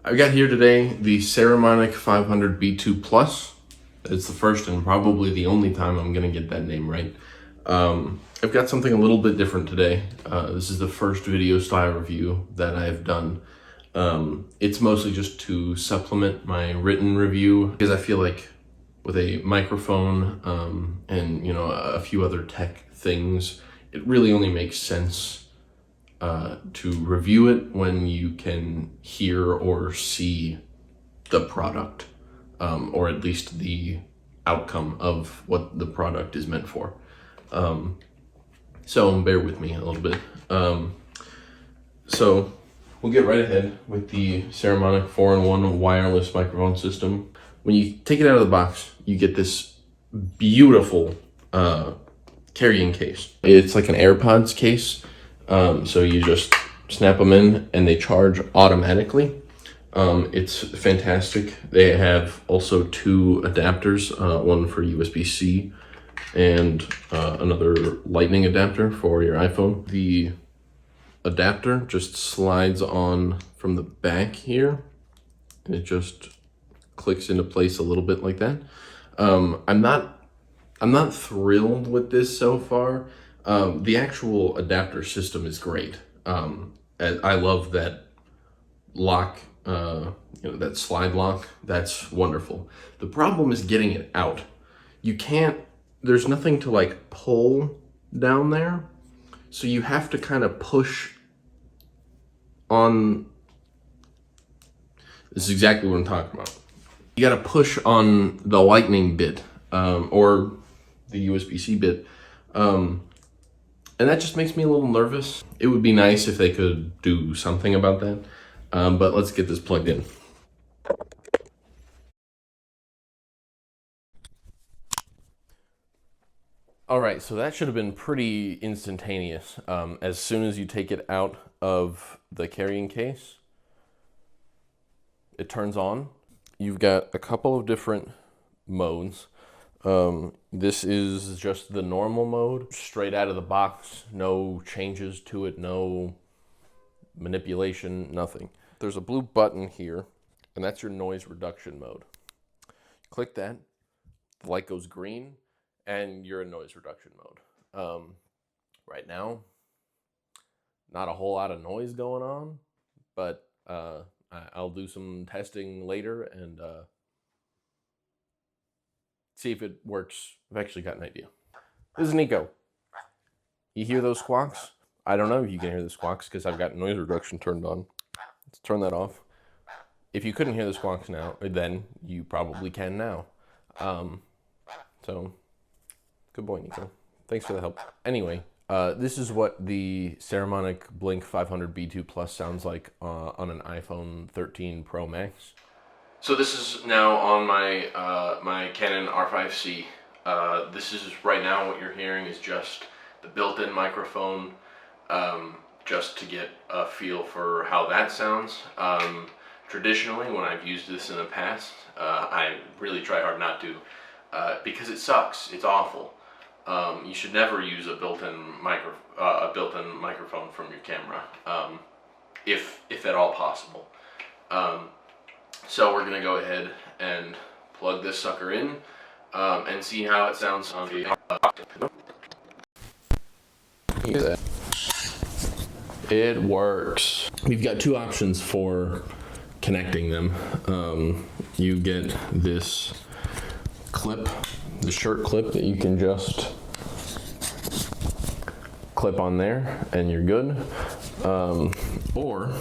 I've got here today the Saramonic Blink500B2 I. It's the first and probably the only time I'm gonna get that name right. I've got something a little bit different today. This is the first video style review that I've done. It's mostly just to supplement my written review because I feel like with a microphone and a few other tech things, it really only makes sense to review it when you can hear or see the product, or at least the outcome of what the product is meant for. So bear with me a little bit. So we'll get right ahead with the Saramonic 4-in-1 wireless microphone system. When you take it out of the box, you get this beautiful carrying case. It's like an AirPods case. So you just snap them in and they charge automatically. It's fantastic. They have also two adapters, one for USB-C and another lightning adapter for your iPhone. The adapter just slides on from the back here. And it just clicks into place a little bit like that. I'm not thrilled with this so far. The actual adapter system is great. I love that lock, that slide lock. That's wonderful. The problem is getting it out. There's nothing to like pull down there. So you have to kind of push on. This is exactly what I'm talking about. You got to push on the lightning bit, or the USB-C bit. And that just makes me a little nervous. It would be nice if they could do something about that. But let's get this plugged in. All right, so that should have been pretty instantaneous. As soon as you take it out of the carrying case, it turns on. You've got a couple of different modes. This is just the normal mode, straight out of the box, no changes to it, no manipulation, nothing. There's a blue button here, and that's your noise reduction mode. Click that, the light goes green, and you're in noise reduction mode. Right now, not a whole lot of noise going on, but I'll do some testing later and see if it works. I've actually got an idea. This is Nico. You hear those squawks? I don't know if you can hear the squawks because I've got noise reduction turned on. Let's turn that off. If you couldn't hear the squawks now, then you probably can now. So, good boy, Nico. Thanks for the help. Anyway, this is what the Saramonic Blink500B2 sounds like on an iPhone 13 Pro Max. So this is now on my my Canon R5C. This is right now what you're hearing is just the built-in microphone, just to get a feel for how that sounds. Traditionally, when I've used this in the past, I really try hard not to, because it sucks. It's awful. You should never use a built-in microphone from your camera, if at all possible. So we're gonna go ahead and plug this sucker in and see how it sounds on the. It works. We've got two options for connecting them. You get this clip, the shirt clip that you can just clip on there and you're good. Or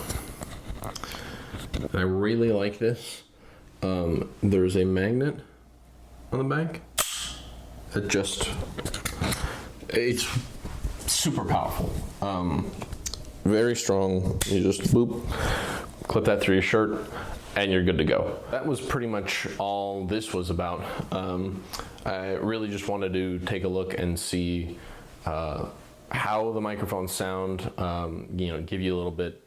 I really like this. There's a magnet on the back that it's super powerful. Very strong. You just boop, clip that through your shirt, and you're good to go. That was pretty much all this was about. I really just wanted to take a look and see how the microphones sound, give you a little bit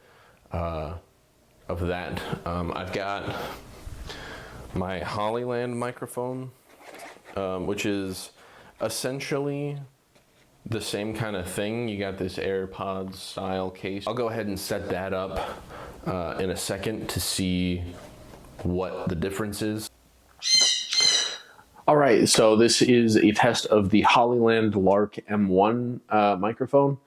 of that. I've got my Hollyland microphone, which is essentially the same kind of thing. You got this AirPods style case. I'll go ahead and set that up in a second to see what the difference is. All right, so this is a test of the Hollyland Lark M1 microphone.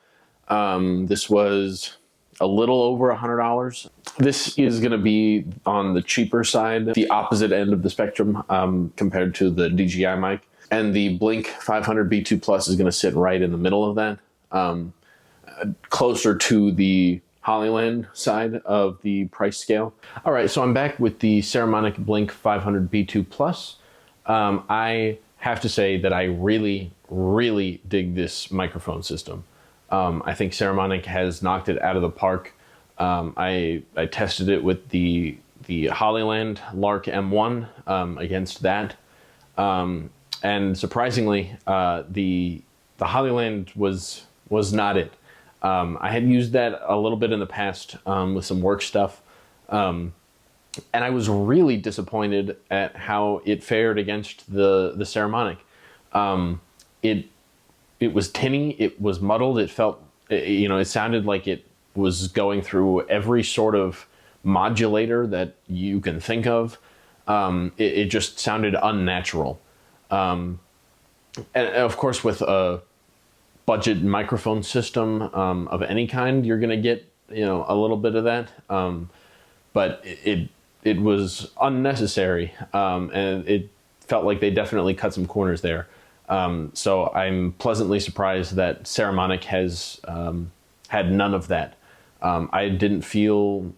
This was a little over $100. This is going to be on the cheaper side, the opposite end of the spectrum compared to the DJI mic. And the Blink500B2 Plus is going to sit right in the middle of that, closer to the Hollyland side of the price scale. All right, so I'm back with the Saramonic Blink500B2 Plus. I have to say that I really, really dig this microphone system. I think Saramonic has knocked it out of the park. I tested it with the Hollyland Lark M1 against that. And surprisingly, the Hollyland was not it. I had used that a little bit in the past with some work stuff. And I was really disappointed at how it fared against the Saramonic. It was tinny, it was muddled, it felt, you know, it sounded like it was going through every sort of modulator that you can think of. It just sounded unnatural. And of course, with a budget microphone system of any kind, you're gonna get, you know, a little bit of that. But it was unnecessary, and it felt like they definitely cut some corners there. So I'm pleasantly surprised that Saramonic has had none of that. I didn't feel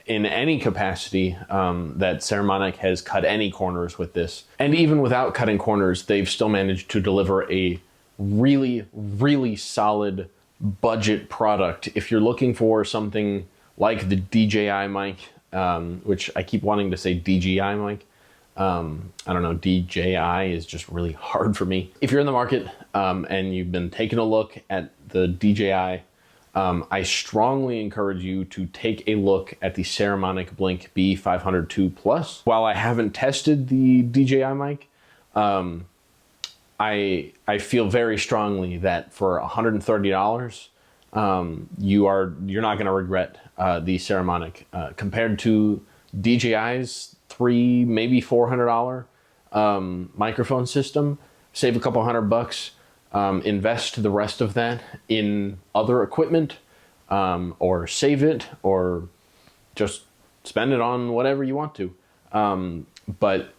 in any capacity that Saramonic has cut any corners with this. And even without cutting corners, they've still managed to deliver a really, really solid budget product. If you're looking for something like the DJI mic, which I keep wanting to say DJI mic. I don't know, DJI is just really hard for me. If you're in the market and you've been taking a look at the DJI, I strongly encourage you to take a look at the Saramonic Blink500B2 Plus. While I haven't tested the DJI mic, I feel very strongly that for $130, you're not going to regret the Saramonic compared to DJI's $300, maybe $400 microphone system. Save a couple $100, invest the rest of that in other equipment, or save it, or just spend it on whatever you want to. But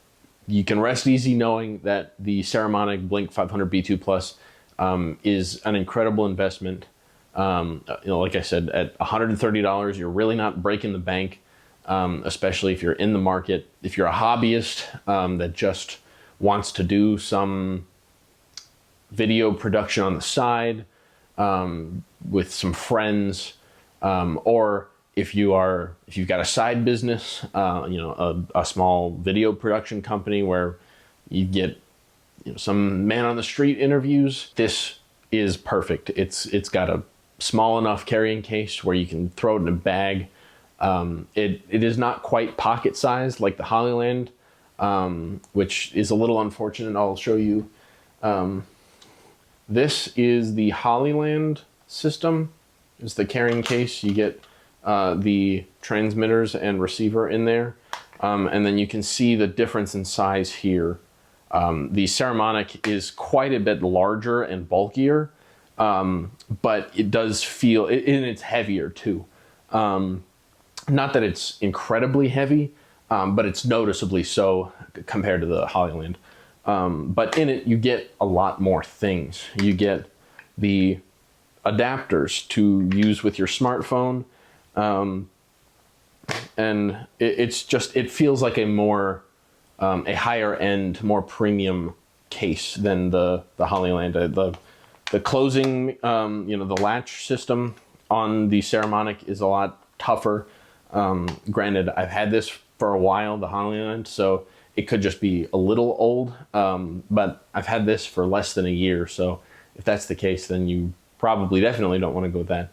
you can rest easy knowing that the Saramonic Blink500B2 Plus is an incredible investment. You know, like I said, at $130, you're really not breaking the bank, especially if you're in the market. If you're a hobbyist that just wants to do some video production on the side with some friends, or if you've got a side business, you know, a small video production company where you get, you know, some man on the street interviews, this is perfect. It's got a small enough carrying case where you can throw it in a bag. It is not quite pocket sized like the Hollyland, which is a little unfortunate. I'll show you. This is the Hollyland system. It's the carrying case. You get the transmitters and receiver in there. And then you can see the difference in size here. The Saramonic is quite a bit larger and bulkier, but it does feel, and it's heavier too. Not that it's incredibly heavy, but it's noticeably so compared to the Hollyland. But in it, you get a lot more things. You get the adapters to use with your smartphone. And it feels like a higher end, more premium case than the Hollyland. The closing, you know, the latch system on the Saramonic is a lot tougher. Granted, I've had this for a while, the Hollyland, so it could just be a little old, but I've had this for less than a year, so if that's the case, then you definitely don't want to go with that.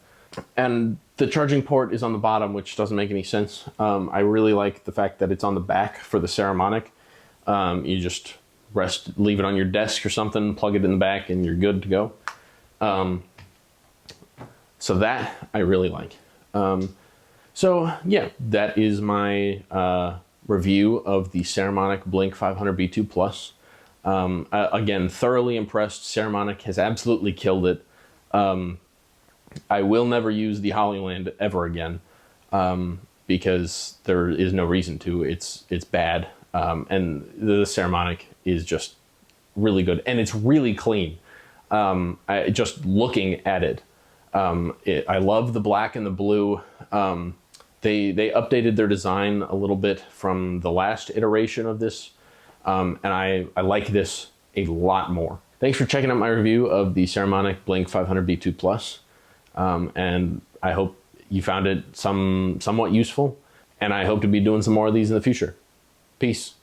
And the charging port is on the bottom, which doesn't make any sense. I really like the fact that it's on the back for the Saramonic. You just leave it on your desk or something, plug it in the back, and you're good to go. So that I really like. So yeah, that is my review of the Saramonic Blink500B2 Plus. Again, thoroughly impressed. Saramonic has absolutely killed it. I will never use the Hollyland ever again because there is no reason to. It's bad, and the Saramonic is just really good, and it's really clean. Just looking at it, I love the black and the blue. They updated their design a little bit from the last iteration of this, and I like this a lot more. Thanks for checking out my review of the Saramonic Blink500B2 Plus, and I hope you found it somewhat useful, and I hope to be doing some more of these in the future. Peace.